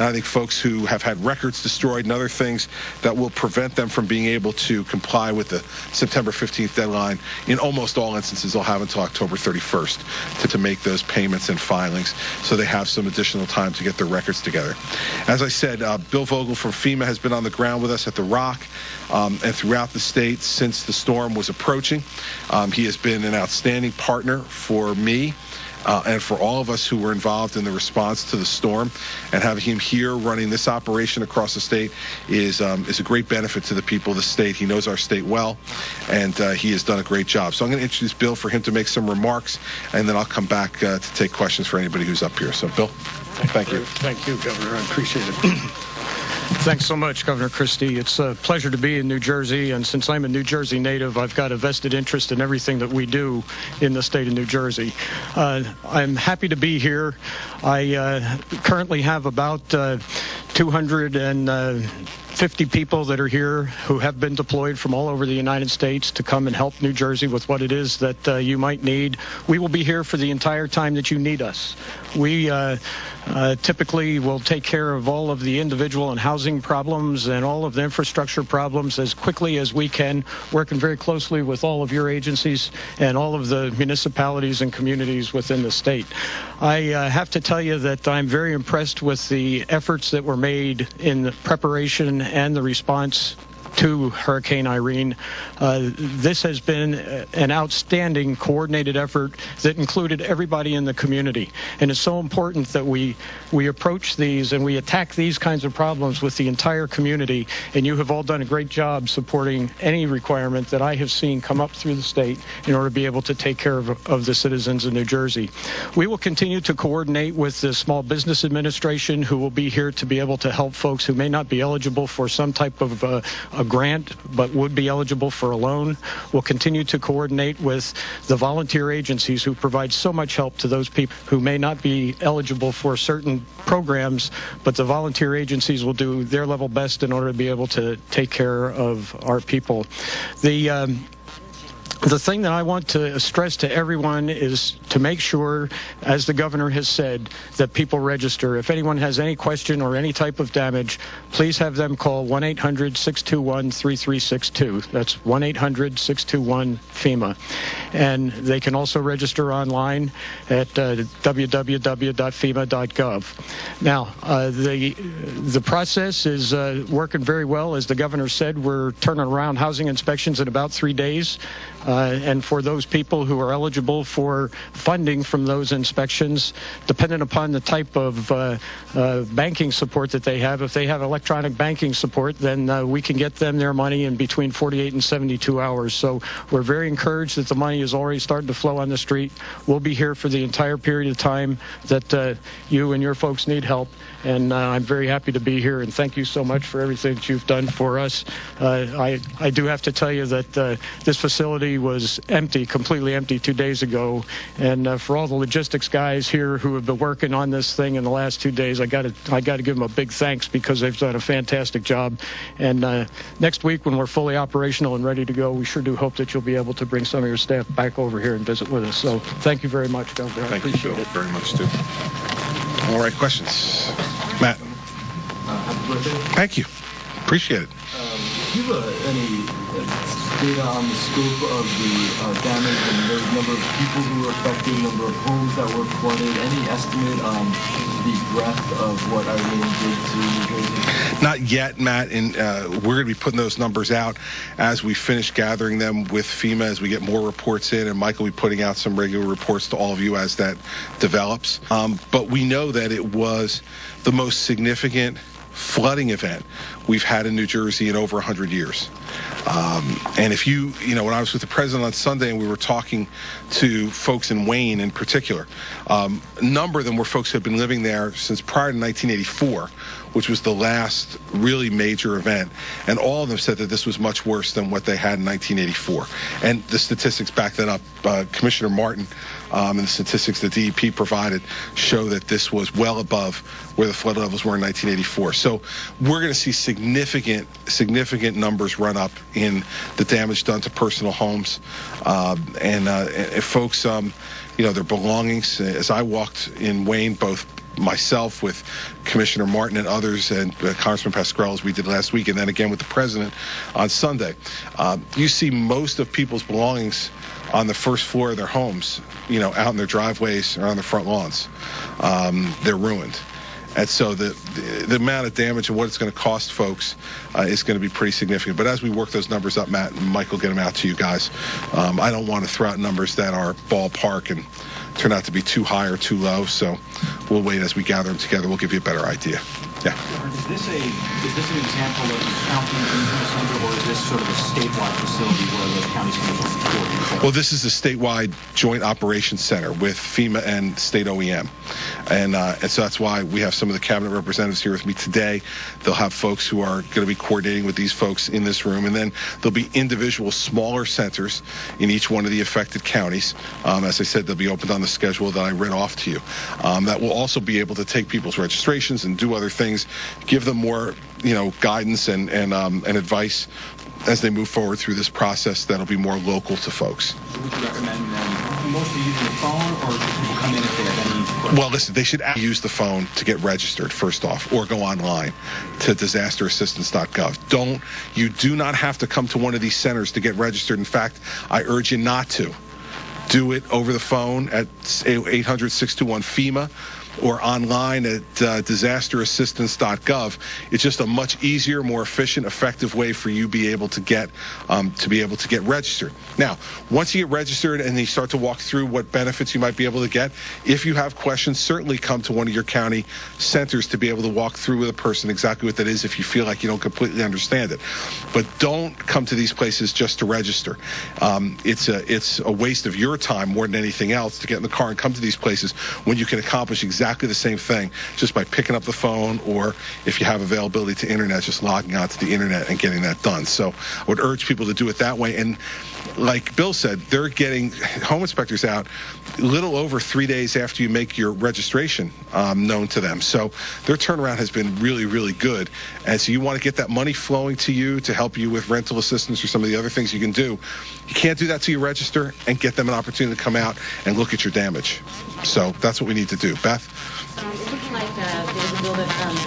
And I think folks who have had records destroyed and other things that will prevent them from being able to comply with the September 15th deadline, in almost all instances, they'll have until October 31st to make those payments and filings, so they have some additional time to get their records together. As I said, Bill Vogel from FEMA has been on the ground with us at the Rock and throughout the state since the storm was approaching. He has been an outstanding partner for me and for all of us who were involved in the response to the storm. And having him here running this operation across the state is a great benefit to the people of the state. He knows our state well, and he has done a great job. So I'm going to introduce Bill for him to make some remarks, and then I'll come back to take questions for anybody who's up here. So, Bill, thank you. Thank you, Governor. I appreciate it. Thanks so much, Governor Christie. It's a pleasure to be in New Jersey, and since I'm a New Jersey native, I've got a vested interest in everything that we do in the state of New Jersey. I'm happy to be here. I currently have about 250 people that are here who have been deployed from all over the United States to come and help New Jersey with what it is that you might need. We will be here for the entire time that you need us. We typically will take care of all of the individual and housing problems and all of the infrastructure problems as quickly as we can, working very closely with all of your agencies and all of the municipalities and communities within the state. I have to tell you that I'm very impressed with the efforts that were made in the preparation and the response to Hurricane Irene. This has been an outstanding coordinated effort that included everybody in the community. And it's so important that we approach these and we attack these kinds of problems with the entire community. And you have all done a great job supporting any requirement that I have seen come up through the state in order to be able to take care of the citizens of New Jersey. We will continue to coordinate with the Small Business Administration, who will be here to be able to help folks who may not be eligible for some type of a grant but would be eligible for a loan. We'll continue to coordinate with the volunteer agencies who provide so much help to those people who may not be eligible for certain programs, but the volunteer agencies will do their level best in order to be able to take care of our people. The thing that I want to stress to everyone is to make sure, as the governor has said, that people register. If anyone has any question or any type of damage, please have them call 1-800-621-3362. That's 1-800-621-FEMA. And they can also register online at www.fema.gov. Now, the process is working very well. As the governor said, we're turning around housing inspections in about 3 days. And for those people who are eligible for funding from those inspections, depending upon the type of banking support that they have, if they have electronic banking support, then we can get them their money in between 48 and 72 hours. So we're very encouraged that the money is already starting to flow on the street. We'll be here for the entire period of time that you and your folks need help. And I'm very happy to be here, and thank you so much for everything that you've done for us. I do have to tell you that this facility was empty, completely empty 2 days ago, and for all the logistics guys here who have been working on this thing in the last 2 days, I got to give them a big thanks, because they've done a fantastic job. And next week, when we're fully operational and ready to go, we sure do hope that you'll be able to bring some of your staff back over here and visit with us. So thank you very much, Governor. I appreciate it. Very much, too. All right, questions? Matt. Happy birthday. Thank you. Appreciate it. Do you have any data on the scope of the damage and the number of people who were affected, number of homes that were flooded? Any estimate on the breadth of what Irene did to New Jersey? Not yet, Matt, and we're going to be putting those numbers out as we finish gathering them with FEMA, as we get more reports in, and Mike will be putting out some regular reports to all of you as that develops. But we know that it was the most significant flooding event we've had in New Jersey in over 100 years. And if you when I was with the president on Sunday and we were talking to folks in Wayne in particular, a number of them were folks who had been living there since prior to 1984, which was the last really major event. And all of them said that this was much worse than what they had in 1984. And the statistics back that up. Commissioner Martin and the statistics that DEP provided show that this was well above where the flood levels were in 1984. So we're going to see significant numbers run up in the damage done to personal homes. And if folks, their belongings, as I walked in Wayne, both myself, with Commissioner Martin and others, and Congressman Pascrell, as we did last week, and then again with the president on Sunday. You see most of people's belongings on the first floor of their homes, out in their driveways or on their front lawns. They're ruined. And so the amount of damage and what it's going to cost folks is going to be pretty significant. But as we work those numbers up, Matt and Mike will get them out to you guys. I don't want to throw out numbers that are ballpark and turn out to be too high or too low. So we'll wait as we gather them together. We'll give you a better idea. Yeah. Is this an example of the county injury center, or is this sort of a statewide facility where the county's going to support? Well, this is the statewide joint operations center with FEMA and state OEM. And so that's why we have some of the cabinet representatives here with me today. They'll have folks who are going to be coordinating with these folks in this room. And then there'll be individual smaller centers in each one of the affected counties. As I said, they'll be opened on the schedule that I read off to you. That will also be able to take people's registrations and do other things, give them more, guidance and advice as they move forward through this process that'll be more local to folks. Would you recommend mostly using the phone, or should people come in if they have any questions? Well, listen, they should use the phone to get registered first off, or go online to disasterassistance.gov. You do not have to come to one of these centers to get registered. In fact, I urge you not to. Do it over the phone at 800-621-FEMA or online at disasterassistance.gov. It's just a much easier, more efficient, effective way for you to be able to get registered. Now, once you get registered and you start to walk through what benefits you might be able to get, if you have questions, certainly come to one of your county centers to be able to walk through with a person exactly what that is if you feel like you don't completely understand it. But don't come to these places just to register. It's a waste of your time more than anything else to get in the car and come to these places when you can accomplish exactly the same thing just by picking up the phone, or if you have availability to internet, just logging onto the internet and getting that done. So I would urge people to do it that way. And like Bill said, they're getting home inspectors out a little over 3 days after you make your registration known to them. So their turnaround has been really, really good. And so you want to get that money flowing to you to help you with rental assistance or some of the other things you can do. You can't do that till you register and get them an opportunity to come out and look at your damage. So that's what we need to do. Beth? It's looking like there's a bill that passed in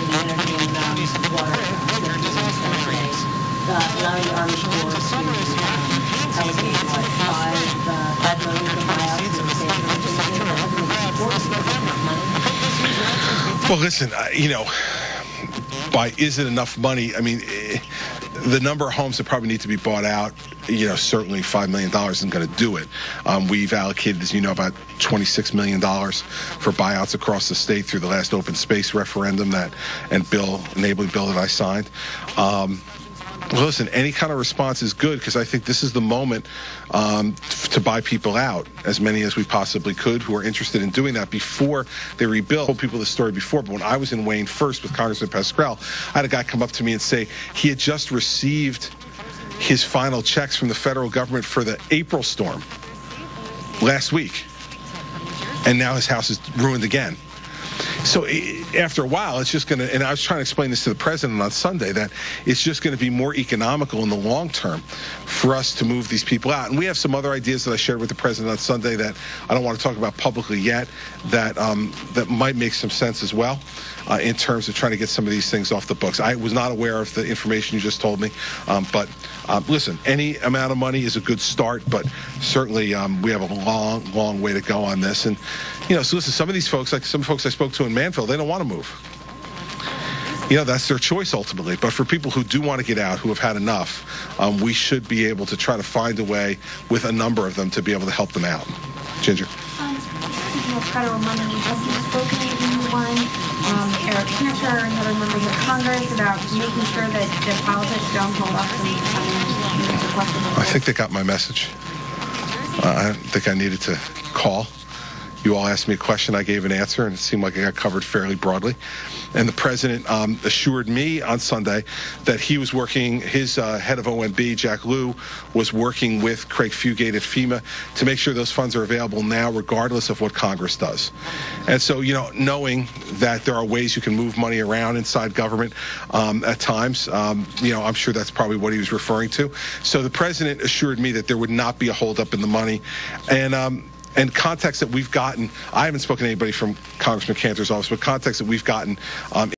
the Energy and Water today, allowing the Army Corps to allocate, $5 million to buyouts of Well, listen, is it enough money? I mean, the number of homes that probably need to be bought out, certainly $5 million isn't going to do it. We've allocated, as you know, about $26 million for buyouts across the state through the last open space referendum enabling bill that I signed. Well, listen, any kind of response is good, because I think this is the moment to buy people out, as many as we possibly could who are interested in doing that before they rebuild. I told people this story before, but when I was in Wayne first with Congressman Pascrell, I had a guy come up to me and say he had just received his final checks from the federal government for the April storm last week, and now his house is ruined again. So after a while, it's just going to, and I was trying to explain this to the president on Sunday, that it's just going to be more economical in the long term for us to move these people out. And we have some other ideas that I shared with the president on Sunday that I don't want to talk about publicly yet, that might make some sense as well in terms of trying to get some of these things off the books. I was not aware of the information you just told me, but listen, any amount of money is a good start, but certainly we have a long, long way to go on this. And, so listen, some of these folks, like some folks I spoke to in Manville, they don't want to move. That's their choice ultimately. But for people who do want to get out, who have had enough, we should be able to try to find a way with a number of them to be able to help them out. Ginger. Speaking of federal money, have you spoken to anyone, Eric Schnitter and other members of Congress, about making sure that politics don't hold up some I think they got my message. I think I needed to call. You all asked me a question, I gave an answer, and it seemed like I got covered fairly broadly. And the president assured me on Sunday that he was working, his head of OMB, Jack Lew, was working with Craig Fugate at FEMA to make sure those funds are available now, regardless of what Congress does. And so, knowing that there are ways you can move money around inside government at times, I'm sure that's probably what he was referring to. So the president assured me that there would not be a holdup in the money. And and contacts that we've gotten. I haven't spoken to anybody from Congressman Cantor's office, but contacts that we've gotten